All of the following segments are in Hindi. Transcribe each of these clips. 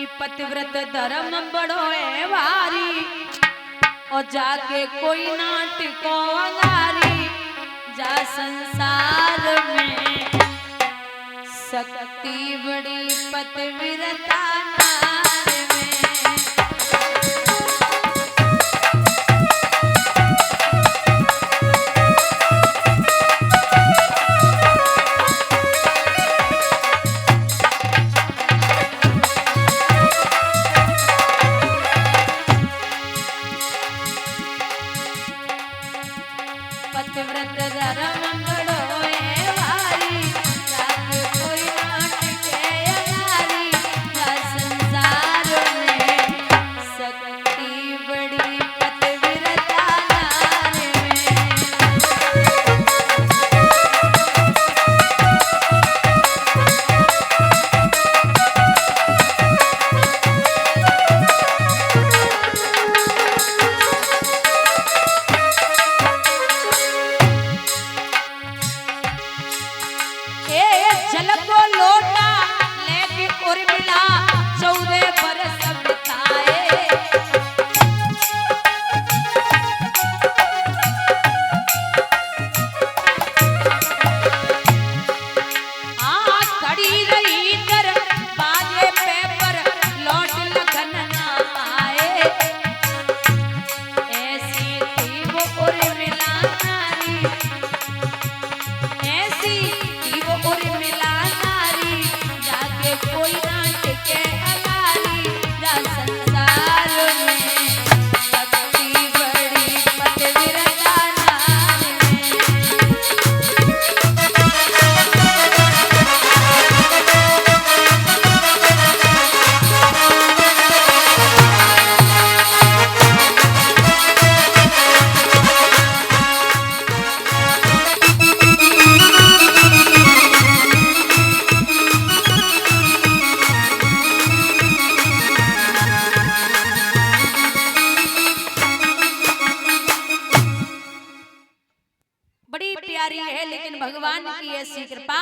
कि पतिव्रत धर्म बड़ो है भारी और जाके कोई नाटको अंगारी जा संसार में शक्ति बड़ी पतिव्रता पतिव्रत धर्म बड़ो है भारी जाके कोई नाटके अंगारी जा संसार में शक्ति बड़ी पतिव्रता नारी जल को लोटा लेके उर्मिला 14 बरस बिताए खड़ी रही कर बाजे पे पर लौट लगन ना आए ऐसी थी वो उर्मिला नारी ऐसी थी वो उर्मिला नारी जाके कोई नाटके अंगारी जा संसार में शक्ति बड़ी पतिव्रता नारी बड़ी प्यारी है लेकिन भगवान की ऐसी कृपा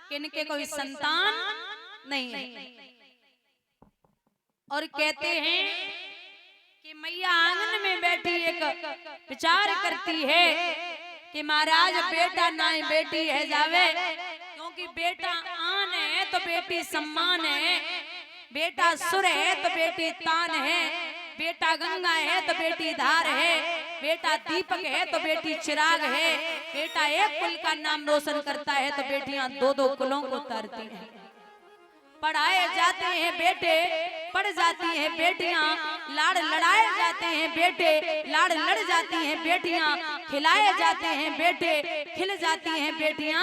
कि इनके कोई संतान नहीं है और कहते हैं कि मैया आंगन में बैठी एक विचार करती है कि महाराज बेटा ना बेटी है जावे क्योंकि बेटा आन है तो बेटी सम्मान है बेटा सुर है तो बेटी तान है बेटा गंगा है तो बेटी धार है बेटा दीपक है तो बेटी चिराग है बेटा एक कुल का नाम रोशन करता है तो बेटियां 2-2 कुलों को तारती हैं पढ़ाए जाते हैं बेटे पढ़ जाती हैं बेटियां लाड़ लड़ाए जाते हैं बेटे लाड़ लड़ जाती हैं बेटियां खिलाए जाते हैं बेटे खिल जाती हैं बेटियां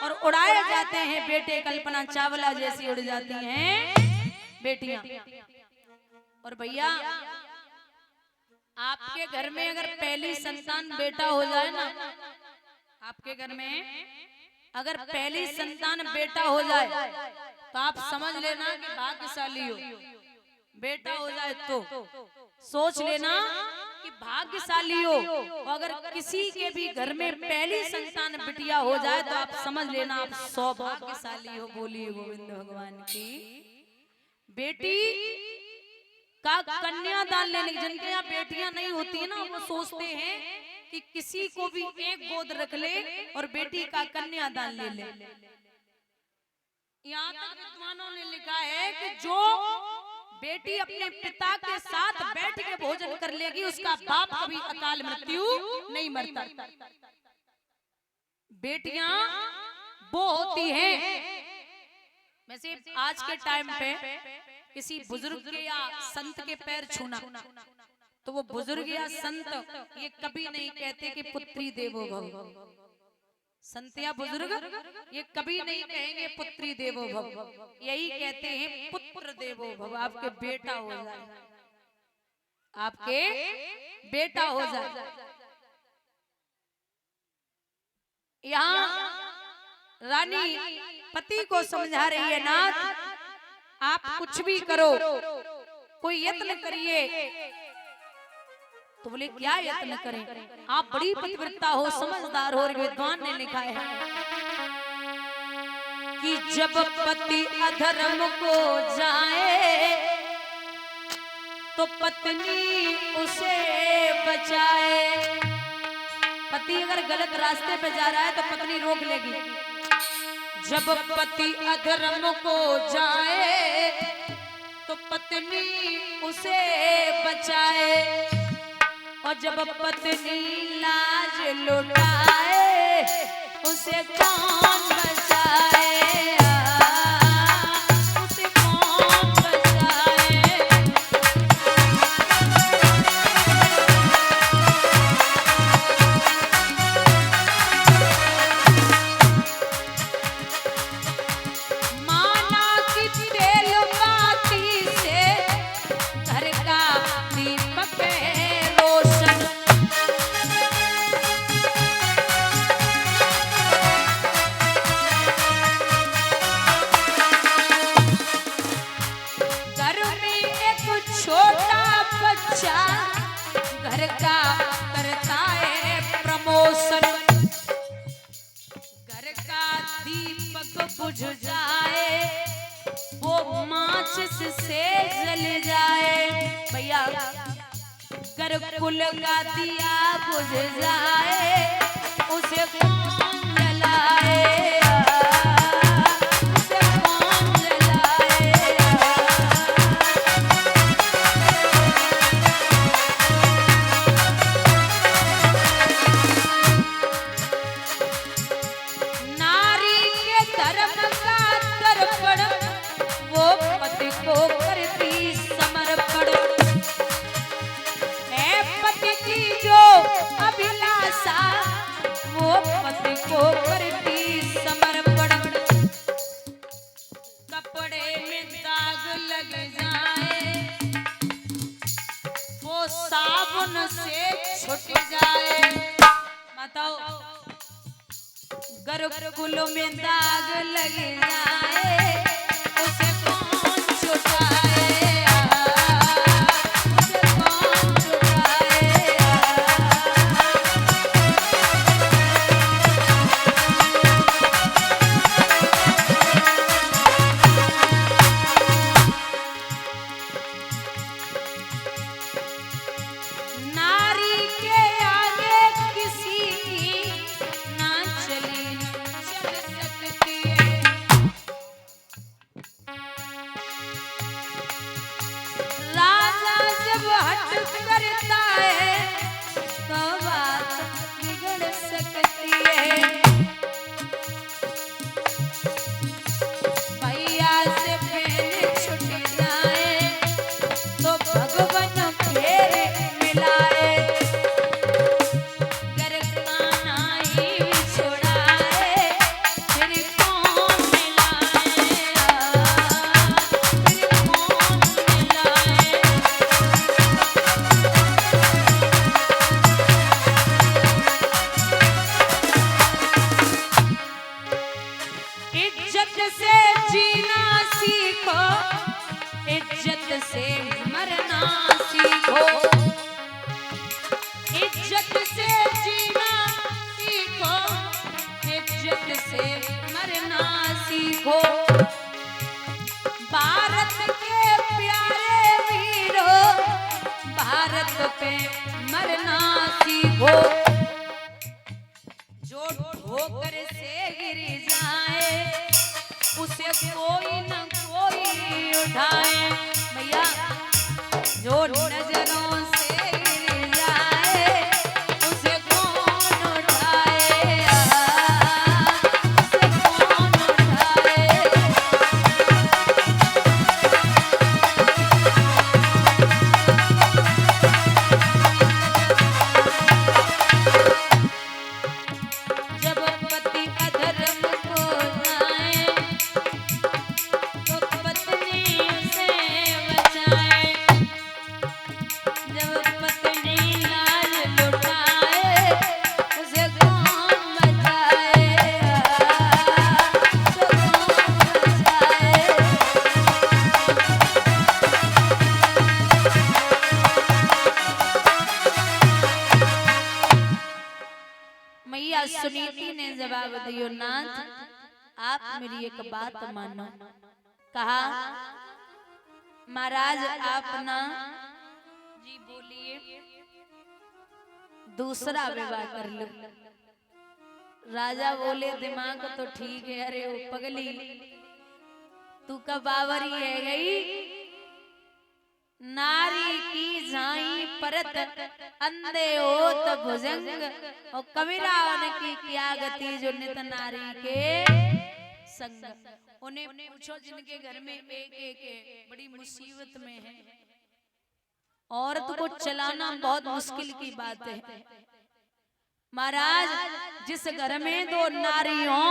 और उड़ाए जाते हैं बेटे कल्पना चावला जैसी उड़ जाती हैं बेटियां और भैया आपके घर में अगर पहली संतान बेटा हो जाए ना आपके घर में अगर पहली संतान बेटा हो जाए तो आप समझ लेना कि भाग्यशाली हो बेटा हो जाए तो सोच लेना कि भाग्यशाली हो अगर किसी के भी घर में पहली संतान बिटिया हो जाए तो आप समझ लेना आप सौभाग्यशाली हो बोलिए गोविंद भगवान की बेटी का कन्यादान लेने जिनके यहाँ बेटियां नहीं होती है ना वो सोचते हैं कि किसी को भी एक गोद रख ले और बेटी का कन्यादान ले ले यहाँ तक विद्वानों ने लिखा है कि जो बेटी अपने पिता के साथ बैठ के भोजन कर लेगी उसका बाप कभी अकाल मृत्यु नहीं मरता बेटियां वो होती हैं वैसे आज के टाइम पे किसी बुजुर्ग के या संत के पैर छूना तो वो बुजुर्ग या संत ये कभी नहीं कहते कि पुत्री देवो भव संत या बुजुर्ग ये कभी नहीं कहेंगे पुत्री देवो भव यही कहते हैं पुत्र देवो भव आपके बेटा हो जाए आपके बेटा हो जाए यहाँ रानी पति को समझा रही है नाथ आप कुछ भी करो कोई यत्न करिए तो बोले क्या यत्न करें आप बड़ी पतिव्रता हो समझदार हो विद्वान ने लिखा है कि जब पति अधर्म को जाए तो पत्नी उसे बचाए। पति अगर गलत रास्ते पे जा रहा है तो पत्नी रोक लेगी। जब पति अधर्म को जाए तो पत्नी उसे बचाए, और जब पत्नी लाज लुटाए उसे कौन बचाए। उसे कौन बचाए। माना कि तेल बाती से घर का दीपक है रोशन। छोटा बच्चा घर का करता है प्रमोशन। घर का दीपक बुझ जाए वो माचिस से जल जाए। भैया घर कुल का दिया बुझ जाए उसे कौन जलाए। वो पति को करती समर्पण। कपड़े में दाग लग जाए वो साबुन से छूट जाए। बताओ गर्भकुल में दाग लग जाए उसे कौन छुटाए। करता है तो बात बिगड़ सकती है। भैया से पहले छूट जाए तो भगवान फिर मिलाए। घर का नाई छोड़ाए फिर कौन मिलाए। फिर कौन मिलाए। इज्जत से जीना सीखो इज्जत से मरना सीखो। इज्जत से जीना सीखो इज्जत से मरना सीखो। भारत के प्यारे वीरों भारत पे मरना सीखो। जो ठोकर से गिर जाए उसे कोई न कोई उठाए। भैया जो नजरों से गिर जाए उसे कौन उठाए। उसे कौन उठाए। जब पति अधर्म को जाए तो पत्नी से बचाए। जब पत्नी लाज लुटाए उसे कौन बचाए। उसे कौन बचाए। मैया सुनीति ने जवाब दियो नाथ आप मेरी एक बात मानो। कहा महाराज आप ना जी बोलिए। दूसरा विवाह कर लो। राजा बोले दिमाग तो ठीक है, अरे ओ पगली तू का बावरी है गई, नारी की झाई परत अंधे हो तो भुजंग, और कबीरा उनकी क्या गति जो नित नारी के संग। उन्हें पूछो जिनके घर में एक एक बड़ी मुसीबत में है, औरत को चलाना बहुत मुश्किल की बात है। महाराज जिस घर में दो नारी हो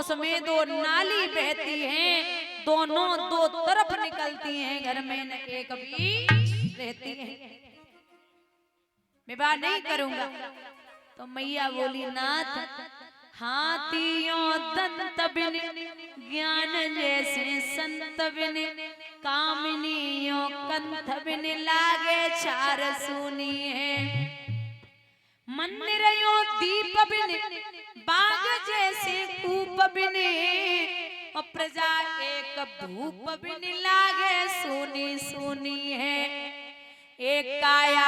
उसमें दो नाली बहती हैं, दोनों दो तरफ निकलती हैं, घर में न एक भी रहती है। विवाह नहीं करूंगा। तो मैया बोली नाथ हाथियों दंत बिन ज्ञान जैसे संत बिन, कामिनियों कंठ बिन लागे चार सुनी है। मंदिरों दीप बिन बाग जैसे कूप बिन, और प्रजा एक भूप बिन लागे सुनी सुनी है। एक काया